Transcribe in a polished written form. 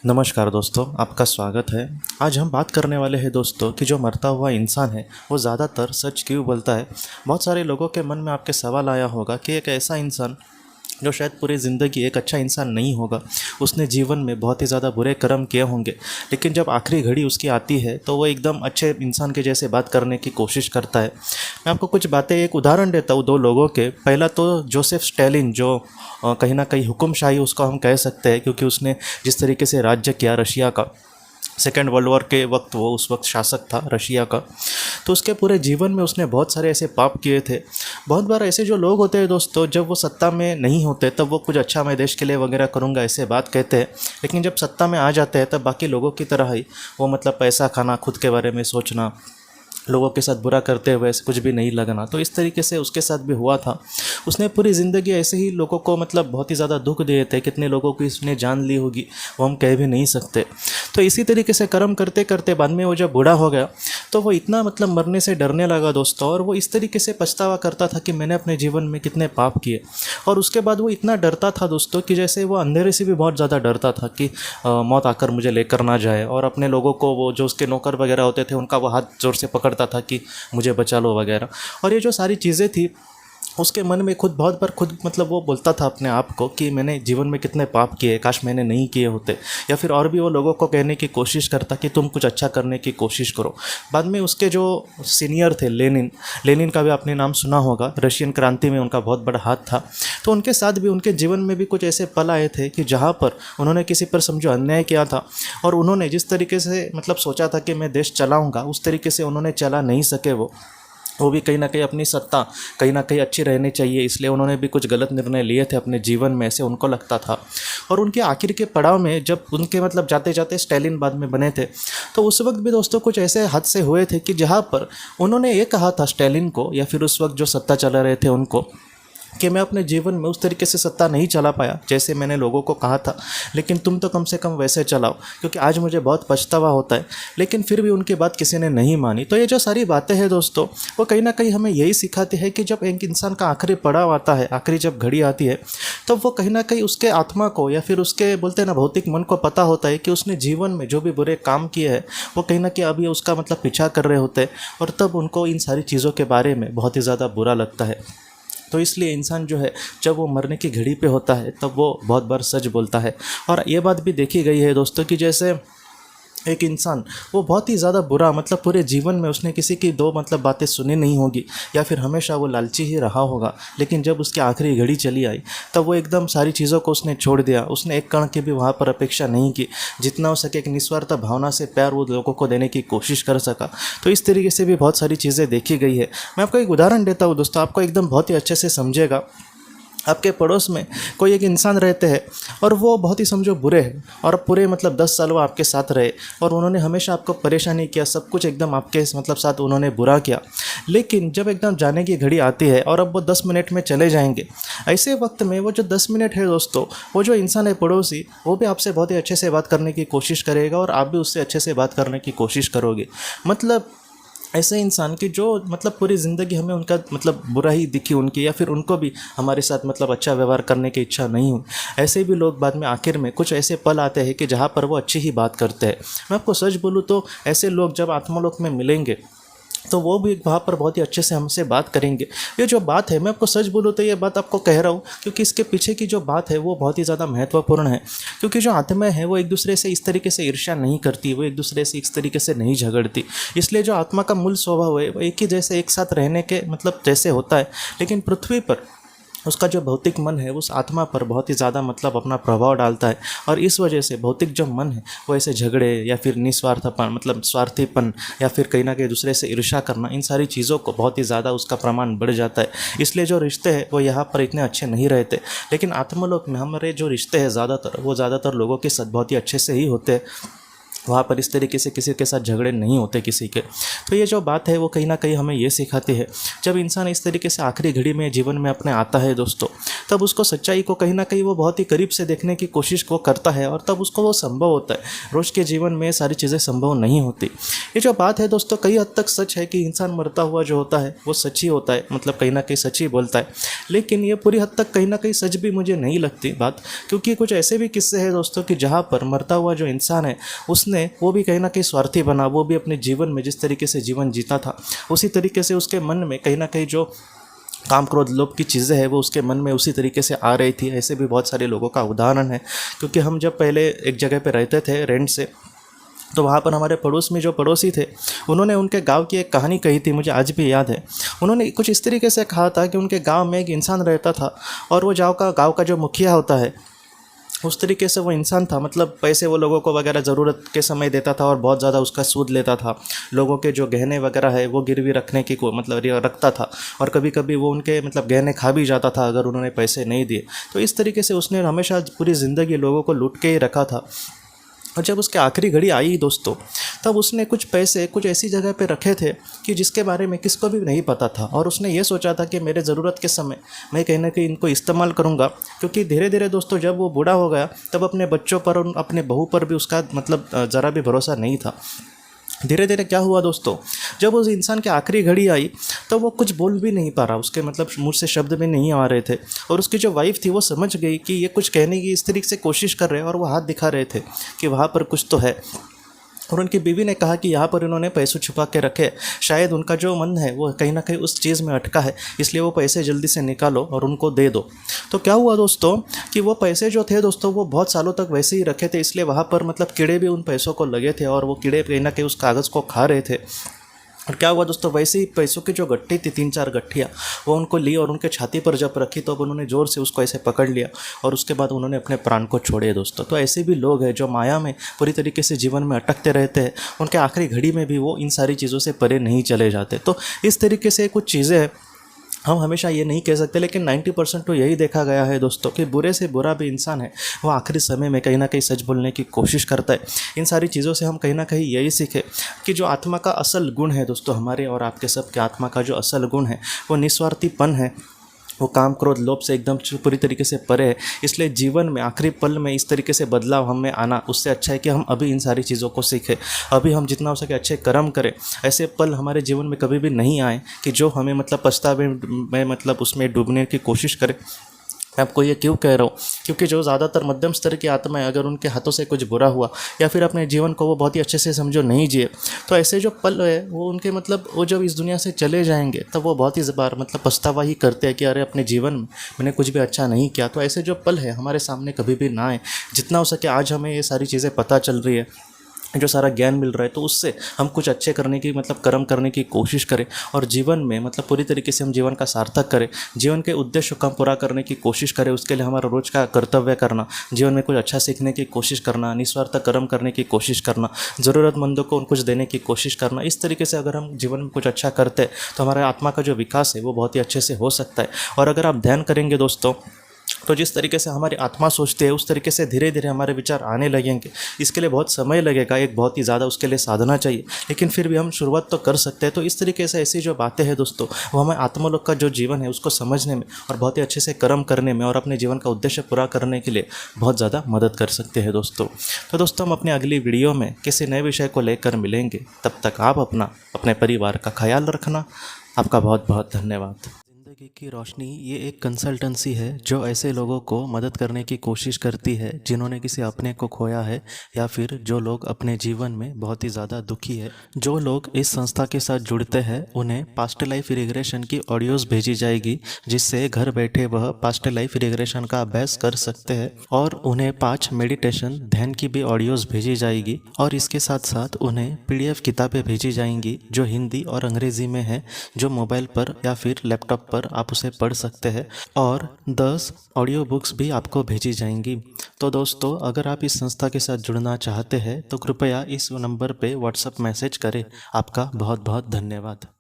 नमस्कार दोस्तों, आपका स्वागत है। आज हम बात करने वाले हैं दोस्तों कि जो मरता हुआ इंसान है वो ज़्यादातर सच क्यों बोलता है। बहुत सारे लोगों के मन में आपके सवाल आया होगा कि एक ऐसा इंसान जो शायद पूरी ज़िंदगी एक अच्छा इंसान नहीं होगा, उसने जीवन में बहुत ही ज़्यादा बुरे कर्म किए होंगे, लेकिन जब आखिरी घड़ी उसकी आती है तो वो एकदम अच्छे इंसान के जैसे बात करने की कोशिश करता है। मैं आपको कुछ बातें, एक उदाहरण देता हूँ दो लोगों के। पहला तो जोसेफ स्टालिन, जो कहीं ना कहीं हुक्मशाही उसको हम कह सकते हैं, क्योंकि उसने जिस तरीके से राज्य किया रशिया का, सेकेंड वर्ल्ड वॉर के वक्त वो उस वक्त शासक था रशिया का। तो उसके पूरे जीवन में उसने बहुत सारे ऐसे पाप किए थे। बहुत बार ऐसे जो लोग होते हैं दोस्तों, जब वो सत्ता में नहीं होते तब वो कुछ अच्छा मैं देश के लिए वगैरह करूँगा ऐसे बात कहते हैं, लेकिन जब सत्ता में आ जाते हैं तब बाकी लोगों की तरह ही वो मतलब पैसा खाना, खुद के बारे में सोचना, लोगों के साथ बुरा करते हुए ऐसे कुछ भी नहीं लगना। तो इस तरीके से उसके साथ भी हुआ था। उसने पूरी ज़िंदगी ऐसे ही लोगों को मतलब बहुत ही ज़्यादा दुख दिए थे। कितने लोगों की इसने जान ली होगी वो हम कह भी नहीं सकते। तो इसी तरीके से कर्म करते करते बाद में वो जब बूढ़ा हो गया तो वो इतना मतलब मरने से डरने लगा दोस्तों, और वो इस तरीके से पछतावा करता था कि मैंने अपने जीवन में कितने पाप किए। और उसके बाद वो इतना डरता था दोस्तों कि जैसे वो अंधेरे से भी बहुत ज़्यादा डरता था कि मौत आकर मुझे लेकर ना जाए। और अपने लोगों को, वो जो उसके नौकर वगैरह होते थे, उनका वो हाथ जोर से पकड़ता था कि मुझे बचा लो वगैरह। और ये जो सारी चीज़ें थी उसके मन में खुद बहुत बार खुद मतलब वो बोलता था अपने आप को कि मैंने जीवन में कितने पाप किए, काश मैंने नहीं किए होते। या फिर और भी वो लोगों को कहने की कोशिश करता कि तुम कुछ अच्छा करने की कोशिश करो। बाद में उसके जो सीनियर थे लेनिन, लेनिन का भी आपने नाम सुना होगा, रशियन क्रांति में उनका बहुत बड़ा हाथ था। तो उनके साथ भी, उनके जीवन में भी कुछ ऐसे पल आए थे कि जहाँ पर उन्होंने किसी पर समझो अन्याय किया था, और उन्होंने जिस तरीके से मतलब सोचा था कि मैं देश चलाऊँगा, उस तरीके से उन्होंने चला नहीं सके। वो भी कहीं ना कहीं अपनी सत्ता कहीं ना कहीं अच्छी रहनी चाहिए, इसलिए उन्होंने भी कुछ गलत निर्णय लिए थे अपने जीवन में, ऐसे उनको लगता था। और उनके आखिर के पड़ाव में जब उनके मतलब जाते जाते स्टालिन बाद में बने थे, तो उस वक्त भी दोस्तों कुछ ऐसे हादसे हुए थे कि जहाँ पर उन्होंने ये कहा था स्टालिन को, या फिर उस वक्त जो सत्ता चला रहे थे उनको, कि मैं अपने जीवन में उस तरीके से सत्ता नहीं चला पाया जैसे मैंने लोगों को कहा था, लेकिन तुम तो कम से कम वैसे चलाओ, क्योंकि आज मुझे बहुत पछतावा होता है। लेकिन फिर भी उनकी बात किसी ने नहीं मानी। तो ये जो सारी बातें हैं दोस्तों, वो कहीं ना कहीं हमें यही सिखाती है कि जब एक इंसान का आखिरी पड़ाव आता है, आखिरी जब घड़ी आती है, तब वो कहीं ना कहीं उसके आत्मा को, या फिर उसके बोलते हैं ना भौतिक मन को पता होता है कि उसने जीवन में जो भी बुरे काम किए हैं वो कहीं ना कहीं अभी उसका मतलब पीछा कर रहे होते हैं, और तब उनको इन सारी चीज़ों के बारे में बहुत ही ज़्यादा बुरा लगता है। तो इसलिए इंसान जो है जब वो मरने की घड़ी पे होता है तब वो बहुत बार सच बोलता है। और ये बात भी देखी गई है दोस्तों कि जैसे एक इंसान वो बहुत ही ज़्यादा बुरा, मतलब पूरे जीवन में उसने किसी की दो मतलब बातें सुनी नहीं होगी, या फिर हमेशा वो लालची ही रहा होगा, लेकिन जब उसकी आखिरी घड़ी चली आई तब वो एकदम सारी चीज़ों को उसने छोड़ दिया। उसने एक कण की भी वहाँ पर अपेक्षा नहीं की, जितना हो सके एक निस्वार्थ भावना से प्यार वो लोगों को देने की कोशिश कर सका। तो इस तरीके से भी बहुत सारी चीज़ें देखी गई है। मैं आपको एक उदाहरण देता हूँ दोस्तों, आपको एकदम बहुत ही अच्छे से समझेगा। आपके पड़ोस में कोई एक इंसान रहते हैं और वो बहुत ही समझो बुरे हैं, और पूरे मतलब 10 साल वो आपके साथ रहे और उन्होंने हमेशा आपको परेशानी किया, सब कुछ एकदम आपके मतलब साथ उन्होंने बुरा किया। लेकिन जब एकदम जाने की घड़ी आती है और अब वो 10 मिनट में चले जाएंगे, ऐसे वक्त में वो जो 10 मिनट है दोस्तों, वो जो इंसान है पड़ोसी, वो भी आपसे बहुत ही अच्छे से बात करने की कोशिश करेगा और आप भी उससे अच्छे से बात करने की कोशिश करोगे। मतलब ऐसे इंसान की जो मतलब पूरी ज़िंदगी हमें उनका मतलब बुरा ही दिखी उनकी, या फिर उनको भी हमारे साथ मतलब अच्छा व्यवहार करने की इच्छा नहीं हुई, ऐसे भी लोग बाद में आखिर में कुछ ऐसे पल आते हैं कि जहाँ पर वो अच्छी ही बात करते हैं। मैं आपको सच बोलूँ तो ऐसे लोग जब आत्मलोक में मिलेंगे तो वो भी वहाँ पर बहुत ही अच्छे से हमसे बात करेंगे। ये जो बात है, मैं आपको सच बोलूँ तो ये बात आपको कह रहा हूँ क्योंकि इसके पीछे की जो बात है वो बहुत ही ज़्यादा महत्वपूर्ण है। क्योंकि जो आत्माएं हैं वो एक दूसरे से इस तरीके से ईर्ष्या नहीं करती, वो एक दूसरे से इस तरीके से नहीं झगड़ती। इसलिए जो आत्मा का मूल स्वभाव है वो एक ही जैसे एक साथ रहने के मतलब जैसे होता है, लेकिन पृथ्वी पर उसका जो भौतिक मन है उस आत्मा पर बहुत ही ज़्यादा मतलब अपना प्रभाव डालता है। और इस वजह से भौतिक जो मन है वो ऐसे झगड़े या फिर निस्वार्थपन मतलब स्वार्थीपन या फिर कहीं ना कहीं दूसरे से ईर्ष्या करना, इन सारी चीज़ों को बहुत ही ज़्यादा उसका प्रमाण बढ़ जाता है। इसलिए जो रिश्ते हैं वो यहाँ पर इतने अच्छे नहीं रहते, लेकिन आत्मलोक में हमारे जो रिश्ते हैं ज़्यादातर वो ज़्यादातर लोगों के साथ बहुत ही अच्छे से ही होते हैं। वहाँ पर इस तरीके से किसी के साथ झगड़े नहीं होते किसी के। तो ये जो बात है वो कहीं ना कहीं हमें ये सिखाती है, जब इंसान इस तरीके से आखिरी घड़ी में जीवन में अपने आता है दोस्तों, तब उसको सच्चाई को कहीं ना कहीं वो बहुत ही करीब से देखने की कोशिश को करता है, और तब उसको वो संभव होता है। रोज़ के जीवन में सारी चीज़ें संभव नहीं होती। ये जो बात है दोस्तों कई हद तक सच है कि इंसान मरता हुआ जो होता है वो सच ही होता है, मतलब कहीं ना कहीं सच ही बोलता है। लेकिन ये पूरी हद तक कहीं ना कहीं सच भी मुझे नहीं लगती बात, क्योंकि कुछ ऐसे भी किस्से हैं दोस्तों कि जहाँ पर मरता हुआ जो इंसान है उसने वो भी कहीं ना कहीं स्वार्थी बना। वो भी अपने जीवन में जिस तरीके से जीवन जीता था उसी तरीके से उसके मन में कहीं ना कहीं जो काम क्रोध लोभ की चीज़ें हैं वो उसके मन में उसी तरीके से आ रही थी। ऐसे भी बहुत सारे लोगों का उदाहरण है, क्योंकि हम जब पहले एक जगह पे रहते थे रेंट से, तो वहाँ पर हमारे पड़ोस में जो पड़ोसी थे उन्होंने उनके गांव की एक कहानी कही थी, मुझे आज भी याद है। उन्होंने कुछ इस तरीके से कहा था कि उनके गांव में एक इंसान रहता था, और वो गांव का जो मुखिया होता है उस तरीके से वो इंसान था। मतलब पैसे वो लोगों को वगैरह ज़रूरत के समय देता था और बहुत ज़्यादा उसका सूद लेता था। लोगों के जो गहने वगैरह है वो गिरवी रखने की मतलब रखता था, और कभी कभी वो उनके मतलब गहने खा भी जाता था अगर उन्होंने पैसे नहीं दिए। तो इस तरीके से उसने हमेशा पूरी ज़िंदगी लोगों को लूट के ही रखा था। और जब उसके आखिरी घड़ी आई दोस्तों, तब उसने कुछ पैसे कुछ ऐसी जगह पे रखे थे कि जिसके बारे में किसको भी नहीं पता था, और उसने ये सोचा था कि मेरे ज़रूरत के समय मैं कहीं ना कहीं इनको इस्तेमाल करूँगा। क्योंकि धीरे धीरे दोस्तों जब वो बूढ़ा हो गया तब अपने बच्चों पर और अपने बहू पर भी उसका मतलब ज़रा भी भरोसा नहीं था। धीरे धीरे क्या हुआ दोस्तों, जब उस इंसान की आखिरी घड़ी आई तो वो कुछ बोल भी नहीं पा रहा, उसके मतलब मुँह से शब्द भी नहीं आ रहे थे। और उसकी जो वाइफ थी वो समझ गई कि ये कुछ कहने की इस तरीके से कोशिश कर रहे हैं, और वो हाथ दिखा रहे थे कि वहाँ पर कुछ तो है। और उनकी बीवी ने कहा कि यहाँ पर इन्होंने पैसे छुपा के रखे, शायद उनका जो मन है वो कहीं ना कहीं उस चीज़ में अटका है, इसलिए वो पैसे जल्दी से निकालो और उनको दे दो। तो क्या हुआ दोस्तों कि वो पैसे जो थे दोस्तों वो बहुत सालों तक वैसे ही रखे थे, इसलिए वहाँ पर मतलब कीड़े भी उन पैसों को लगे थे, और वो कीड़े कहीं ना कहीं उस कागज़ को खा रहे थे। और क्या हुआ दोस्तों, वैसे ही पैसों की जो गट्ठी थी 3-4 गट्ठियाँ वो उनको ली और उनके छाती पर जब रखी तो अब उन्होंने ज़ोर से उसको ऐसे पकड़ लिया, और उसके बाद उन्होंने अपने प्राण को छोड़े दोस्तों। तो ऐसे भी लोग हैं जो माया में पूरी तरीके से जीवन में अटकते रहते हैं, उनके आखिरी घड़ी में भी वो इन सारी चीज़ों से परे नहीं चले जाते। तो इस तरीके से कुछ चीज़ें हैं, हम हमेशा ये नहीं कह सकते, लेकिन 90% तो यही देखा गया है दोस्तों कि बुरे से बुरा भी इंसान है वो आखिरी समय में कहीं ना कहीं सच बोलने की कोशिश करता है। इन सारी चीज़ों से हम कहीं ना कहीं यही सीखे कि जो आत्मा का असल गुण है दोस्तों, हमारे और आपके सबके आत्मा का जो असल गुण है वो निस्वार्थीपन है, वो काम क्रोध लोभ से एकदम पूरी तरीके से परे है। इसलिए जीवन में आखिरी पल में इस तरीके से बदलाव हमें आना, उससे अच्छा है कि हम अभी इन सारी चीज़ों को सीखें, अभी हम जितना हो सके अच्छे कर्म करें। ऐसे पल हमारे जीवन में कभी भी नहीं आए कि जो हमें मतलब पछतावे में मतलब उसमें डूबने की कोशिश करें। मैं आपको ये क्यों कह रहा हूँ, क्योंकि जो ज़्यादातर मध्यम स्तर की आत्माएं अगर उनके हाथों से कुछ बुरा हुआ या फिर अपने जीवन को वो बहुत ही अच्छे से समझो नहीं जिए, तो ऐसे जो पल है वो उनके मतलब वो जब इस दुनिया से चले जाएंगे तब वो बहुत ही बार मतलब पछतावा ही करते हैं कि अरे अपने जीवन में मैंने कुछ भी अच्छा नहीं किया। तो ऐसे जो पल है हमारे सामने कभी भी ना आए। जितना हो सके आज हमें ये सारी चीज़ें पता चल रही है, जो सारा ज्ञान मिल रहा है, तो उससे हम कुछ अच्छे करने की मतलब कर्म करने की कोशिश करें, और जीवन में मतलब पूरी तरीके से हम जीवन का सार्थक करें, जीवन के उद्देश्य को पूरा करने की कोशिश करें। उसके लिए हमारा रोज का कर्तव्य करना, जीवन में कुछ अच्छा सीखने की कोशिश करना, निस्वार्थ कर्म करने की कोशिश करना, ज़रूरतमंदों को कुछ देने की कोशिश करना। इस तरीके से अगर हम जीवन में कुछ अच्छा करते हैं तो हमारे आत्मा का जो विकास है वो बहुत ही अच्छे से हो सकता है। और अगर आप ध्यान करेंगे दोस्तों तो जिस तरीके से हमारी आत्मा सोचती है उस तरीके से धीरे धीरे हमारे विचार आने लगेंगे। इसके लिए बहुत समय लगेगा, एक बहुत ही ज़्यादा उसके लिए साधना चाहिए, लेकिन फिर भी हम शुरुआत तो कर सकते हैं। तो इस तरीके से ऐसी जो बातें हैं दोस्तों वो हमें आत्मलोक का जो जीवन है उसको समझने में और बहुत ही अच्छे से कर्म करने में और अपने जीवन का उद्देश्य पूरा करने के लिए बहुत ज़्यादा मदद कर सकते हैं दोस्तों। तो दोस्तों हम अपने अगली वीडियो में किसी नए विषय को लेकर मिलेंगे। तब तक आप अपने परिवार का ख्याल रखना। आपका बहुत बहुत धन्यवाद। ज़िंदगी की रोशनी ये एक कंसल्टेंसी है जो ऐसे लोगों को मदद करने की कोशिश करती है जिन्होंने किसी अपने को खोया है या फिर जो लोग अपने जीवन में बहुत ही ज़्यादा दुखी है। जो लोग इस संस्था के साथ जुड़ते हैं उन्हें पास्ट लाइफ रिग्रेशन की ऑडियोज़ भेजी जाएगी, जिससे घर बैठे वह पास्ट लाइफ रिग्रेशन का अभ्यास कर सकते हैं। और उन्हें 5 मेडिटेशन ध्यान की भी ऑडियोज़ भेजी जाएगी, और इसके साथ साथ उन्हें PDF किताबें भेजी जाएंगी जो हिंदी और अंग्रेज़ी में है, जो मोबाइल पर या फिर लैपटॉप पर आप उसे पढ़ सकते हैं। और 10 ऑडियो बुक्स भी आपको भेजी जाएंगी। तो दोस्तों अगर आप इस संस्था के साथ जुड़ना चाहते हैं तो कृपया इस नंबर पे व्हाट्सएप मैसेज करें। आपका बहुत बहुत धन्यवाद।